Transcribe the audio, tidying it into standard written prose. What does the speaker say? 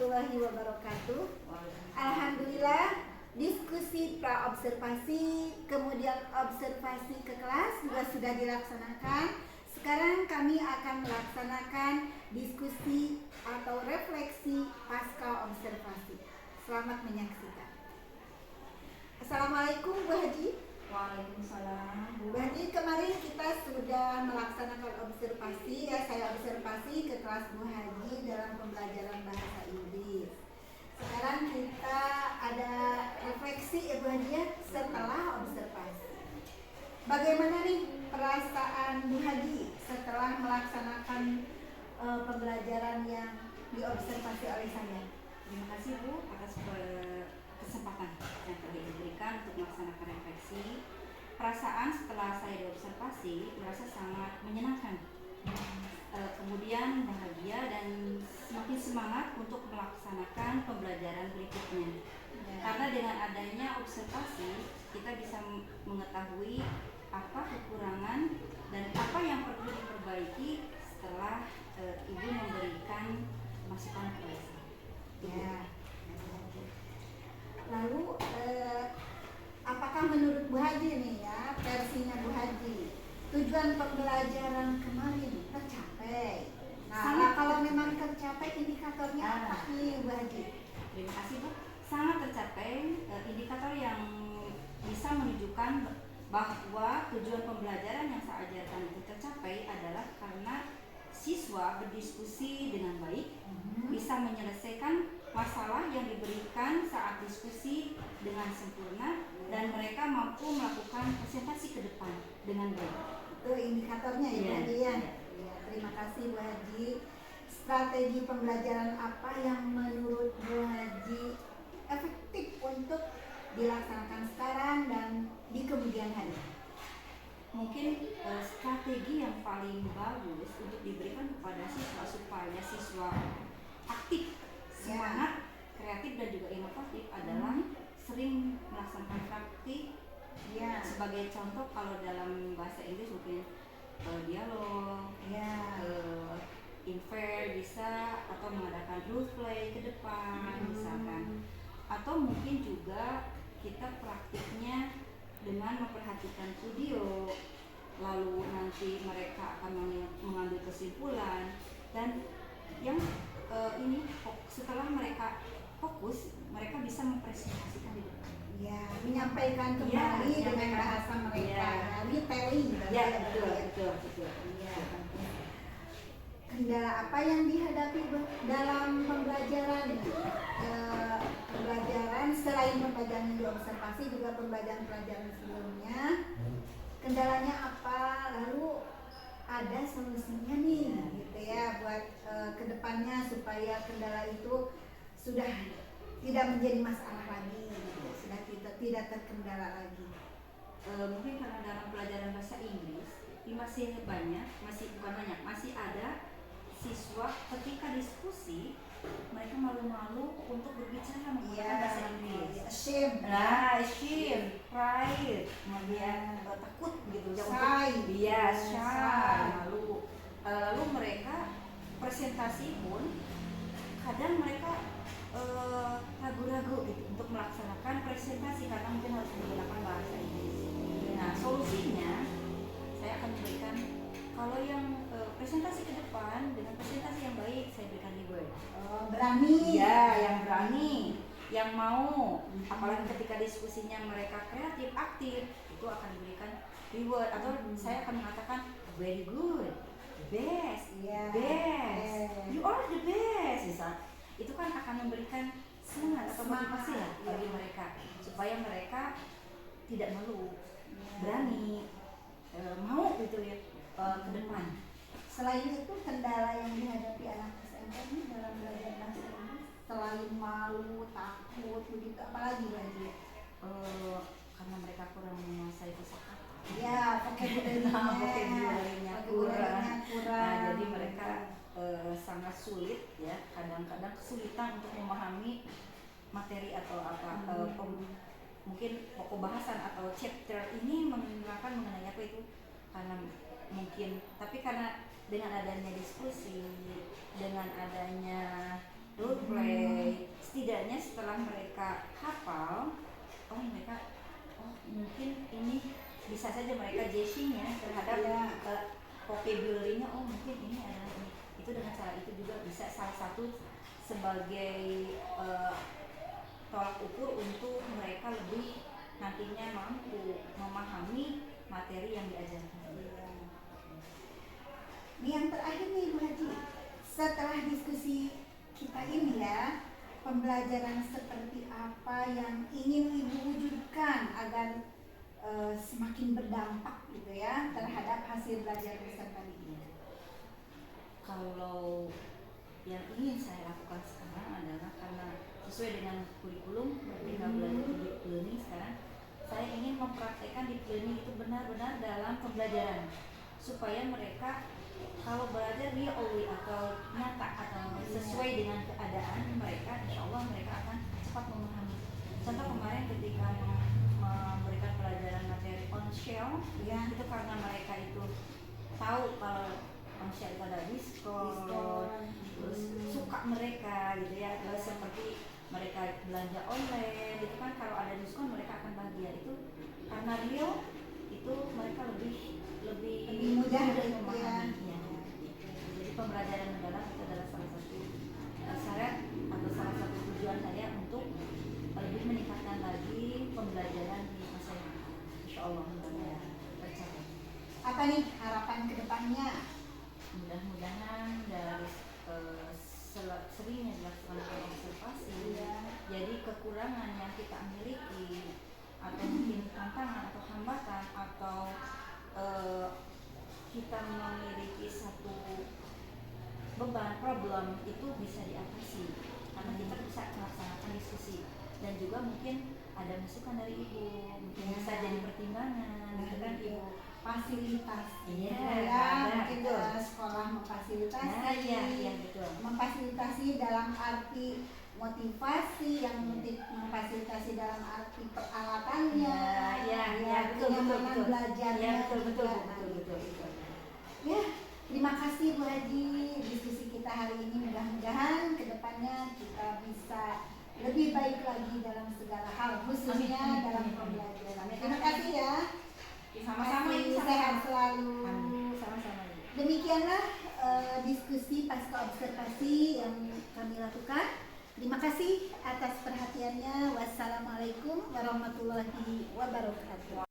warahmatullahi wabarakatuh. Alhamdulillah, diskusi pra-observasi, kemudian observasi ke kelas juga sudah dilaksanakan. Sekarang kami akan melaksanakan diskusi atau refleksi pasca observasi. Selamat menyaksikan. Assalamualaikum Bu Haji. Waalaikumsalam. Bu Haji, kemarin kita sudah melaksanakan observasi, saya observasi ke kelas Bu Haji dalam pembelajaran bahasa Inggris. Sekarang kita ada refleksi ya Bu Haji ya, setelah observasi. Bagaimana nih perasaan Bu Haji setelah melaksanakan pembelajaran yang diobservasi oleh saya? Terima kasih Bu atas kesempatan yang telah diberikan untuk melaksanakan refleksi. Perasaan setelah saya diobservasi merasa sangat menyenangkan, kemudian bahagia dan semakin semangat untuk melaksanakan pembelajaran berikutnya. Karena dengan adanya observasi kita bisa mengetahui apa kekurangan dan apa yang perlu diperbaiki setelah Ibu memberikan masukan kepada saya. Ya. Lalu apakah menurut Bu Haji nih ya, versinya Bu Haji, tujuan pembelajaran kemarin tercapai? Nah, kalau memang tercapai, indikatornya apa nih Bu Haji? Terima kasih Bu. Sangat tercapai. Indikator yang bisa menunjukkan bahwa tujuan pembelajaran yang saya ajarkan itu tercapai adalah karena siswa berdiskusi dengan baik, bisa menyelesaikan masalah yang diberikan saat diskusi dengan sempurna, dan mereka mampu melakukan presentasi ke depan dengan baik. Itu indikatornya ya Bu Haji ya? Ya, terima kasih Bu Haji. Strategi pembelajaran apa yang menurut Bu Haji efektif untuk dilaksanakan sekarang dan di kemudian hari? Mungkin strategi yang paling bagus untuk diberikan kepada siswa supaya siswa aktif, semangat, kreatif dan juga inovatif adalah sering melaksanakan praktik. Sebagai contoh, kalau dalam bahasa Inggris mungkin dialog, infer bisa, atau mengadakan role play ke depan misalkan, atau mungkin juga kita praktiknya dengan memperhatikan video, lalu nanti mereka akan mengambil kesimpulan, dan yang ini setelah mereka fokus, mereka bisa mempresentasikan di depan. Ya, menyampaikan kembali dengan bahasa mereka, retelling. Ya, betul. Ya. Kendala apa yang dihadapi dalam pembelajaran selain pembelajaran di observasi juga pembelajaran sebelumnya? Kendalanya apa? Lalu ada solusinya nih, gitu ya, buat kedepannya supaya kendala itu sudah tidak menjadi masalah lagi, gitu. Sudah tidak terkendala lagi. Mungkin karena dalam pelajaran bahasa Inggris ini masih ada siswa ketika diskusi mereka malu-malu untuk berbicara menggunakan bahasa Inggris. Ashamed, pride, kemudian takut gitu, shy, malu. Lalu mereka presentasi pun kadang mereka ragu-ragu gitu untuk melaksanakan presentasi karena mungkin harus menggunakan bahasa Inggris. Nah, solusinya saya akan berikan, kalau yang presentasi ke depan dengan presentasi yang baik, saya berikan reward. Berani. Ya, yang berani, yang mau, apalagi ketika diskusinya mereka kreatif, aktif, itu akan diberikan reward. Atau saya akan mengatakan very good, best, you are the best. Itu kan akan memberikan semangat atau motivasi ya bagi mereka, supaya mereka tidak malu, berani, mau gitu ya ke depan. Selain itu, kendala yang dihadapi anak SMP ini dalam belajar bahasa Inggris selain malu, takut, begitu, apalagi lagi? Karena mereka kurang menguasai kosakata. Ya, vocabulary-nya kurang. Nah, jadi mereka sangat sulit ya, kadang-kadang kesulitan untuk memahami materi atau apa, mungkin pokok bahasan atau chapter ini menggunakan mengenai apa itu, karena mungkin, tapi karena dengan adanya diskusi, dengan adanya role play, bisa saja mereka judging ya terhadap Iya. vocabulary-nya, oh mungkin ini adalah ini. Itu dengan cara itu juga bisa salah satu sebagai tolak ukur untuk mereka lebih nantinya mampu memahami materi yang diajarkan. Iya. Ini yang terakhir nih Bu Haji, setelah diskusi kita ini ya, pembelajaran seperti apa yang ingin Ibu wujudkan agar semakin berdampak gitu ya terhadap hasil belajar peserta didik? Kalau yang ingin saya lakukan sekarang adalah karena sesuai dengan kurikulum Merdeka Belajar Deep Learning sekarang, saya ingin mempraktekkan deep learning itu benar-benar dalam pembelajaran supaya mereka kalau belajar really atau nyata atau sesuai dengan keadaan mereka, insya Allah mereka akan cepat memahami. Contoh kemarin ketika memberikan pelajaran materi on shell, Ya. itu karena mereka itu tahu kalau on shell itu ada diskon, terus suka mereka gitu ya, terus seperti mereka belanja online itu kan kalau ada diskon mereka akan bahagia. Itu karena real itu mereka lebih mudah gitu ya. memahaminya. Jadi pembelajaran mendalam itu adalah salah satu syarat atau salah satu tujuan saya untuk lebih meningkatkan lagi pembelajaran di masa yang akan. Insya Allah mudah-mudahan tercapai. Apa nih harapan kedepannya? Mudah-mudahan dari seringnya dilakukan observasi, jadi kekurangan yang kita miliki atau mungkin tantangan atau hambatan atau kita memiliki satu beban problem itu bisa diatasi karena kita bisa melaksanakan diskusi dan juga mungkin ada masukan dari ibu, mungkin bisa jadi pertimbangan gitu kan ibu. Fasilitas, Iya, ya, ada, mungkin betul. sekolah memfasilitasi, Nah, iya betul. memfasilitasi dalam arti motivasi, yang memfasilitasi dalam arti peralatannya, Betul. belajarnya, Ya, betul. Ya, terima kasih Bu Haji, diskusi kita hari ini mudah-mudahan kedepannya kita bisa lebih baik lagi dalam segala hal, khususnya Amin. dalam pembelajaran. Terima kasih ya. Sama-sama Terima kasih, sehat selalu. Sama-sama. Demikianlah diskusi pasca observasi yang kami lakukan. Terima kasih atas perhatiannya. Wassalamualaikum warahmatullahi wabarakatuh.